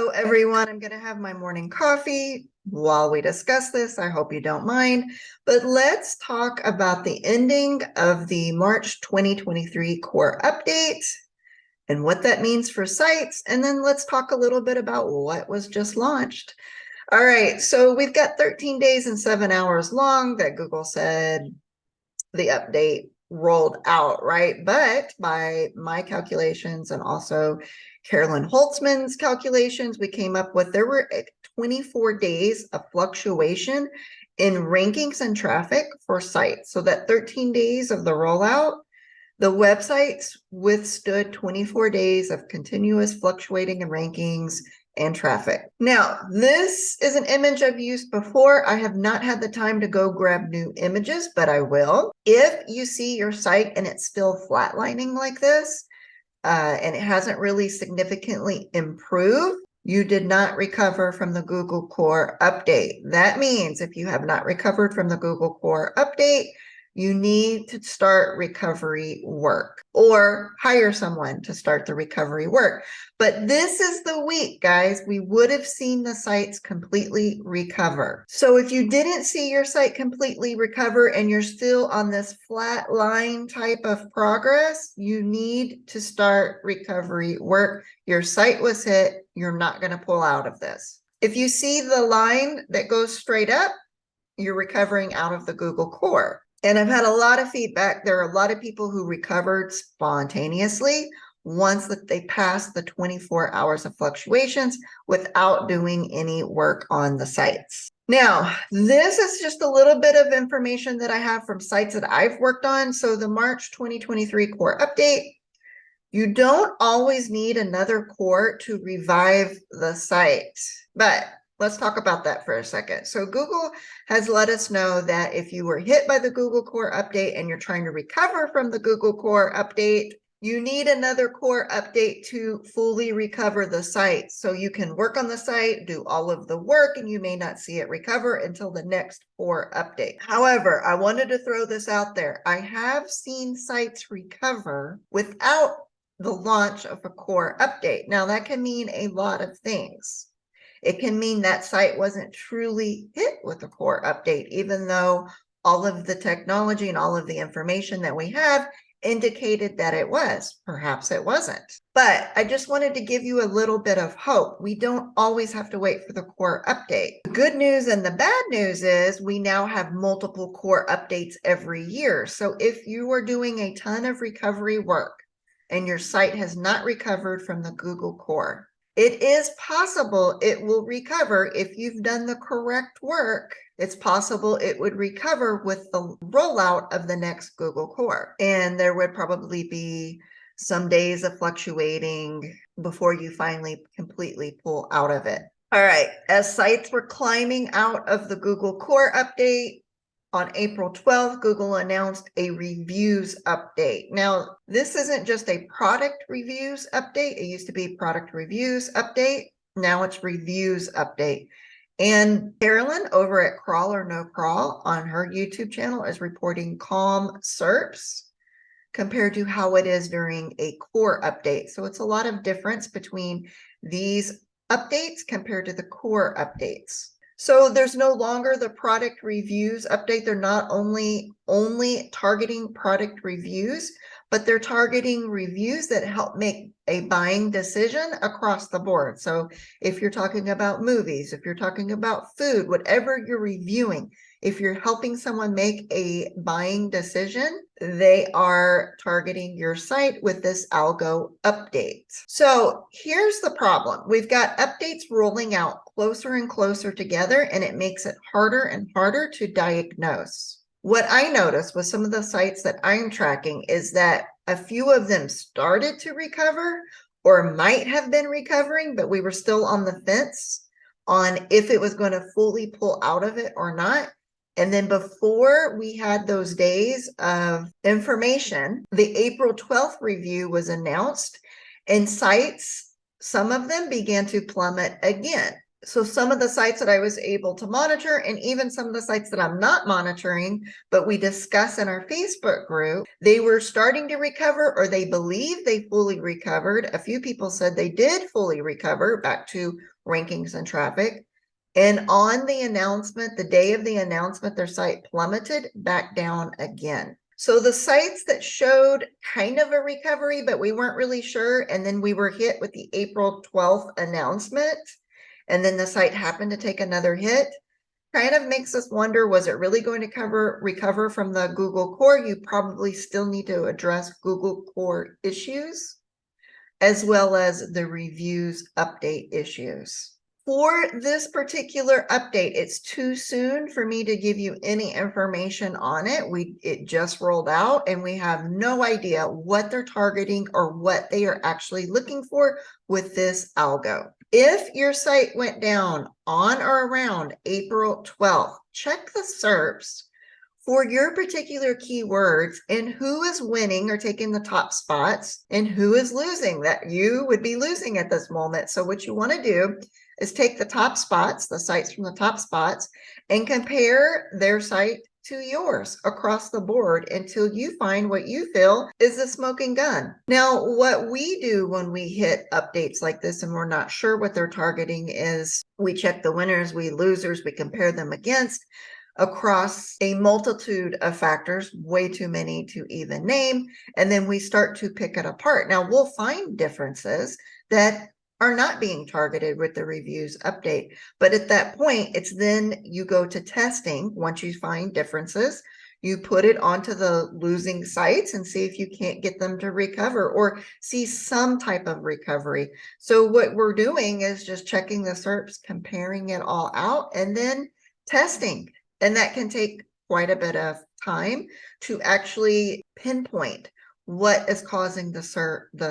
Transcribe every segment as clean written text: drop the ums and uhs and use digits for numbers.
Hello, everyone. I'm going to have my morning coffee while we discuss this. I hope you don't mind. But let's talk about the ending of the March 2023 core update and what that means for sites. And then let's talk a little bit about what was just launched. All right, so we've got 13 days and 7 hours long that Google said the update rolled out, right? But by my calculations and also Carolyn Holtzman's calculations, we came up with there were 24 days of fluctuation in rankings and traffic for sites. So that 13 days of the rollout, the websites withstood 24 days of continuous fluctuating in rankings and traffic. Now, this is an image I've used before. I have not had the time to go grab new images, but I will. If you see your site and it's still flatlining like this, and it hasn't really significantly improved, you did not recover from the Google Core update. That means if you have not recovered from the Google Core update, you need to start recovery work or hire someone to start the recovery work. But this is the week, guys, we would have seen the sites completely recover. So if you didn't see your site completely recover and you're still on this flat line type of progress, you need to start recovery work. Your site was hit. You're not going to pull out of this. If you see the line that goes straight up, you're recovering out of the Google Core. And I've had a lot of feedback. There are a lot of people who recovered spontaneously once that they passed the 24 hours of fluctuations without doing any work on the sites. Now, this is just a little bit of information that I have from sites that I've worked on. So the March 2023 core update, you don't always need another core to revive the site, but let's talk about that for a second. So Google has let us know that if you were hit by the Google Core update and you're trying to recover from the Google Core update, you need another core update to fully recover the site. So you can work on the site, do all of the work, and you may not see it recover until the next core update. However, I wanted to throw this out there. I have seen sites recover without the launch of a core update. Now, that can mean a lot of things. It can mean that site wasn't truly hit with a core update, even though all of the technology and all of the information that we have indicated that it was. Perhaps it wasn't. But I just wanted to give you a little bit of hope. We don't always have to wait for the core update. The good news and the bad news is we now have multiple core updates every year. So if you are doing a ton of recovery work and your site has not recovered from the Google Core, it is possible it will recover if you've done the correct work. It's possible it would recover with the rollout of the next Google Core. And there would probably be some days of fluctuating before you finally completely pull out of it. All right, as sites were climbing out of the Google Core update, on April 12th, Google announced a reviews update. Now, this isn't just a product reviews update. It used to be product reviews update. Now it's reviews update. And Carolyn over at Crawl or No Crawl on her YouTube channel is reporting calm SERPs compared to how it is during a core update. So it's a lot of difference between these updates compared to the core updates. So there's no longer the product reviews update. They're not only targeting product reviews, but they're targeting reviews that help make a buying decision across the board. So if you're talking about movies, if you're talking about food, whatever you're reviewing, if you're helping someone make a buying decision, they are targeting your site with this algo update. So here's the problem. We've got updates rolling out closer and closer together, and it makes it harder and harder to diagnose. What I noticed with some of the sites that I'm tracking is that a few of them started to recover or might have been recovering, but we were still on the fence on if it was going to fully pull out of it or not. And then before we had those days of information, the April 12th review was announced, and sites, some of them began to plummet again. So some of the sites that I was able to monitor, and even some of the sites that I'm not monitoring, but we discuss in our Facebook group, they were starting to recover, or they believe they fully recovered. A few people said they did fully recover back to rankings and traffic. And on the announcement, the day of the announcement, their site plummeted back down again. So the sites that showed kind of a recovery, but we weren't really sure, and then we were hit with the April 12th announcement, and then the site happened to take another hit, kind of makes us wonder, was it really going to recover from the Google core? You probably still need to address Google core issues, as well as the reviews update issues. For this particular update, it's too soon for me to give you any information on it. It just rolled out and we have no idea what they're targeting or what they are actually looking for with this algo. If your site went down on or around April 12th, check the SERPs for your particular keywords and who is winning or taking the top spots and who is losing, that you would be losing at this moment. So what you want to do is take the top spots, the sites from the top spots, and compare their site to yours across the board until you find what you feel is the smoking gun. Now, what we do when we hit updates like this and we're not sure what they're targeting is we check the winners, losers, we compare them against across a multitude of factors, way too many to even name, and then we start to pick it apart. Now, we'll find differences that are not being targeted with the reviews update. But at that point, it's then you go to testing. Once you find differences, you put it onto the losing sites and see if you can't get them to recover or see some type of recovery. So what we're doing is just checking the SERPs, comparing it all out, and then testing. And that can take quite a bit of time to actually pinpoint what is causing the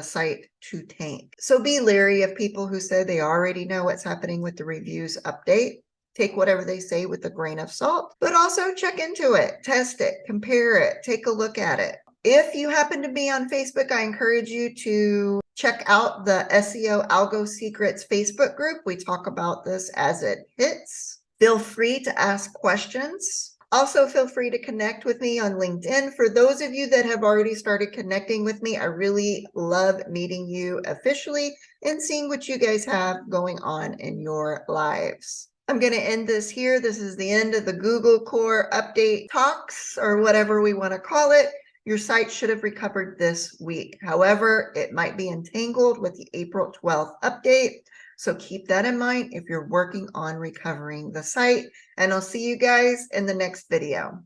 site to tank. So be leery of people who say they already know what's happening with the reviews update. Take whatever they say with a grain of salt, but also check into it, test it, compare it, take a look at it. If you happen to be on Facebook, I encourage you to check out the SEO Algo Secrets Facebook group. We talk about this as it hits. Feel free to ask questions. Also, feel free to connect with me on LinkedIn. For those of you that have already started connecting with me, I really love meeting you officially and seeing what you guys have going on in your lives. I'm going to end this here. This is the end of the Google Core Update talks, or whatever we want to call it. Your site should have recovered this week. However, it might be entangled with the April 12th update. So keep that in mind if you're working on recovering the site, and I'll see you guys in the next video.